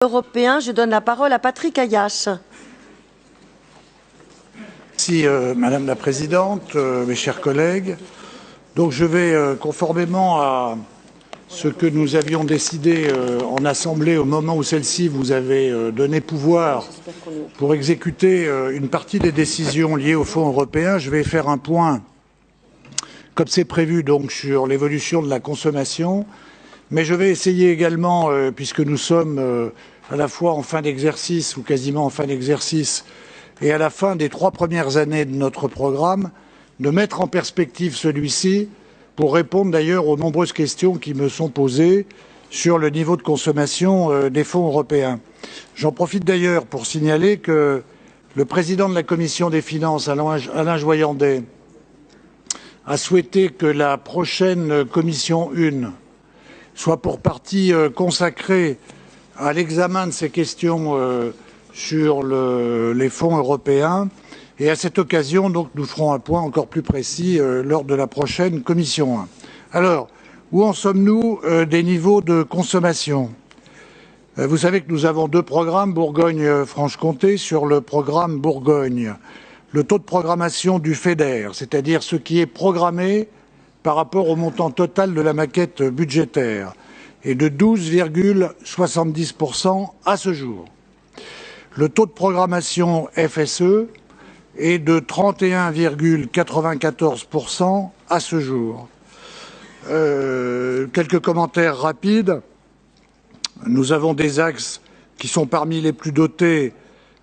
Européen, je donne la parole à Patrick Ayache. Merci Madame la Présidente, mes chers collègues. Donc je vais, conformément à ce que nous avions décidé en Assemblée au moment où celle-ci vous avait donné pouvoir pour exécuter une partie des décisions liées au Fonds européen, je vais faire un point, comme c'est prévu, donc sur l'évolution de la consommation. Mais je vais essayer également, puisque nous sommes à la fois en fin d'exercice ou quasiment en fin d'exercice et à la fin des 3 premières années de notre programme, de mettre en perspective celui-ci pour répondre d'ailleurs aux nombreuses questions qui me sont posées sur le niveau de consommation des fonds européens. J'en profite d'ailleurs pour signaler que le président de la Commission des finances, Alain Joyandet, a souhaité que la prochaine Commission 1 soit pour partie consacrée à l'examen de ces questions sur les fonds européens. Et à cette occasion, donc, nous ferons un point encore plus précis lors de la prochaine Commission 1. Alors, où en sommes-nous des niveaux de consommation? Vous savez que nous avons 2 programmes, Bourgogne-Franche-Comté. Sur le programme Bourgogne, le taux de programmation du FEDER, c'est-à-dire ce qui est programmé par rapport au montant total de la maquette budgétaire, est de 12,70% à ce jour. Le taux de programmation FSE est de 31,94% à ce jour. Quelques commentaires rapides. Nous avons des axes qui sont parmi les plus dotés,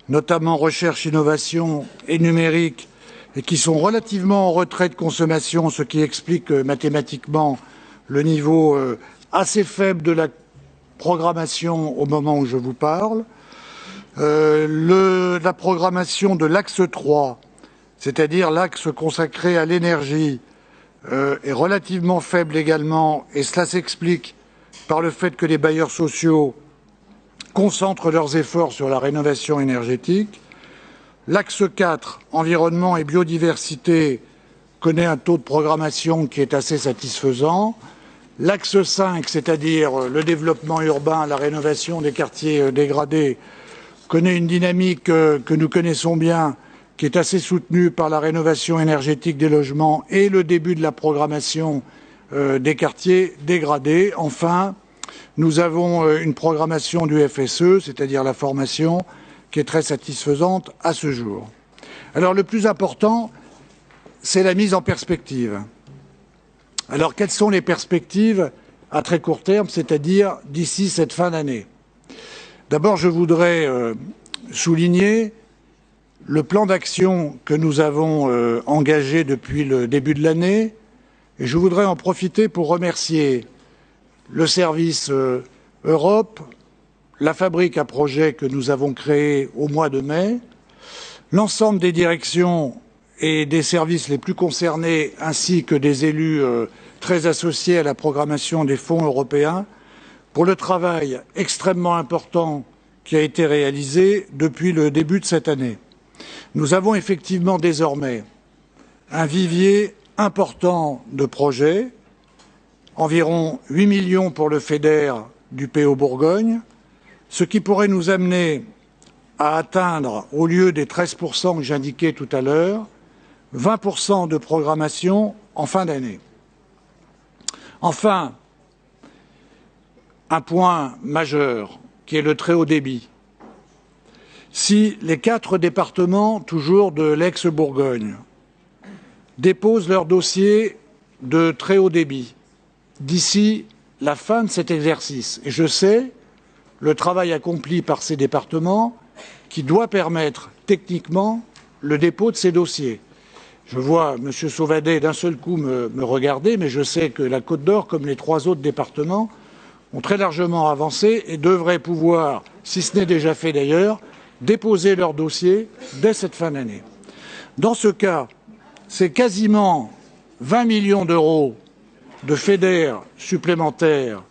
notamment recherche, innovation et numérique, et qui sont relativement en retrait de consommation, ce qui explique mathématiquement le niveau assez faible de la programmation au moment où je vous parle. La programmation de l'axe 3, c'est-à-dire l'axe consacré à l'énergie, est relativement faible également, et cela s'explique par le fait que les bailleurs sociaux concentrent leurs efforts sur la rénovation énergétique. L'axe 4, environnement et biodiversité, connaît un taux de programmation qui est assez satisfaisant. L'axe 5, c'est-à-dire le développement urbain, la rénovation des quartiers dégradés, connaît une dynamique que nous connaissons bien, qui est assez soutenue par la rénovation énergétique des logements et le début de la programmation des quartiers dégradés. Enfin, nous avons une programmation du FSE, c'est-à-dire la formation, qui est très satisfaisante à ce jour. Alors le plus important, c'est la mise en perspective. Alors quelles sont les perspectives à très court terme, c'est-à-dire d'ici cette fin d'année? D'abord, je voudrais souligner le plan d'action que nous avons engagé depuis le début de l'année, et je voudrais en profiter pour remercier le service Europe, la fabrique à projets que nous avons créée au mois de mai, l'ensemble des directions et des services les plus concernés, ainsi que des élus très associés à la programmation des fonds européens, pour le travail extrêmement important qui a été réalisé depuis le début de cette année. Nous avons effectivement désormais un vivier important de projets, environ 8 millions pour le FEDER du PO Bourgogne, ce qui pourrait nous amener à atteindre, au lieu des 13% que j'indiquais tout à l'heure, 20% de programmation en fin d'année. Enfin, un point majeur, qui est le très haut débit. Si les 4 départements, toujours de l'ex-Bourgogne, déposent leur dossier de très haut débit d'ici la fin de cet exercice, et je sais le travail accompli par ces départements qui doit permettre techniquement le dépôt de ces dossiers. Je vois M. Sauvadet d'un seul coup me regarder, mais je sais que la Côte d'Or, comme les 3 autres départements, ont très largement avancé et devraient pouvoir, si ce n'est déjà fait d'ailleurs, déposer leur dossier dès cette fin d'année. Dans ce cas, c'est quasiment 20 millions d'euros de FEDER supplémentaires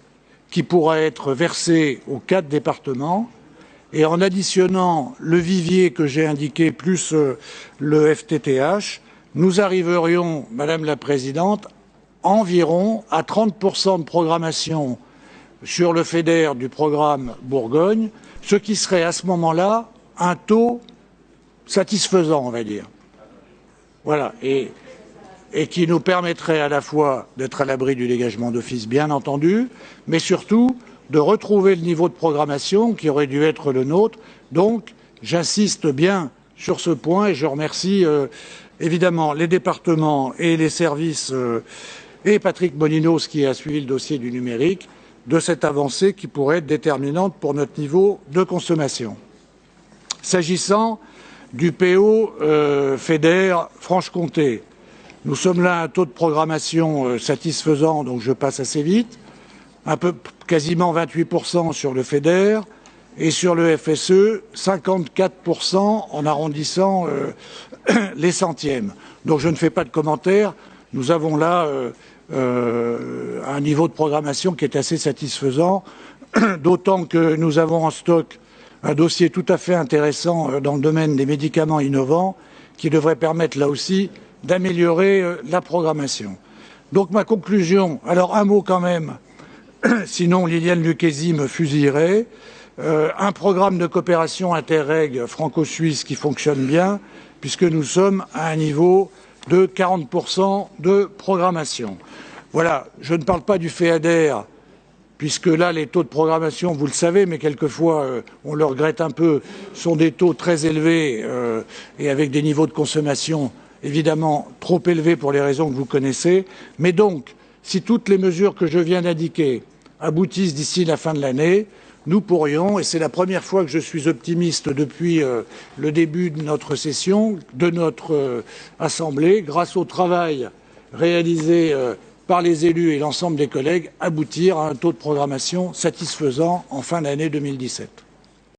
qui pourra être versé aux 4 départements, et en additionnant le vivier que j'ai indiqué plus le FTTH, nous arriverions, Madame la Présidente, environ à 30% de programmation sur le FEDER du programme Bourgogne, ce qui serait à ce moment-là un taux satisfaisant, on va dire. Voilà, et qui nous permettrait à la fois d'être à l'abri du dégagement d'office, bien entendu, mais surtout de retrouver le niveau de programmation qui aurait dû être le nôtre. Donc, j'insiste bien sur ce point et je remercie évidemment les départements et les services et Patrick Molinos qui a suivi le dossier du numérique de cette avancée qui pourrait être déterminante pour notre niveau de consommation. S'agissant du PO FEDER Franche-Comté, nous sommes là à un taux de programmation satisfaisant, donc je passe assez vite, quasiment 28% sur le FEDER, et sur le FSE, 54% en arrondissant les centièmes. Donc je ne fais pas de commentaires, nous avons là un niveau de programmation qui est assez satisfaisant, d'autant que nous avons en stock un dossier tout à fait intéressant dans le domaine des médicaments innovants qui devrait permettre là aussi d'améliorer la programmation. Donc ma conclusion, alors un mot quand même, sinon Liliane Lucchesi me fusillerait, un programme de coopération interreg franco-suisse qui fonctionne bien, puisque nous sommes à un niveau de 40% de programmation. Voilà, je ne parle pas du FEADER, puisque là, les taux de programmation, vous le savez, mais quelquefois, on le regrette un peu, sont des taux très élevés et avec des niveaux de consommation évidemment trop élevés pour les raisons que vous connaissez. Mais donc, si toutes les mesures que je viens d'indiquer aboutissent d'ici la fin de l'année, nous pourrions, et c'est la première fois que je suis optimiste depuis le début de notre session, de notre Assemblée, grâce au travail réalisé par les élus et l'ensemble des collègues, aboutir à un taux de programmation satisfaisant en fin d'année 2017.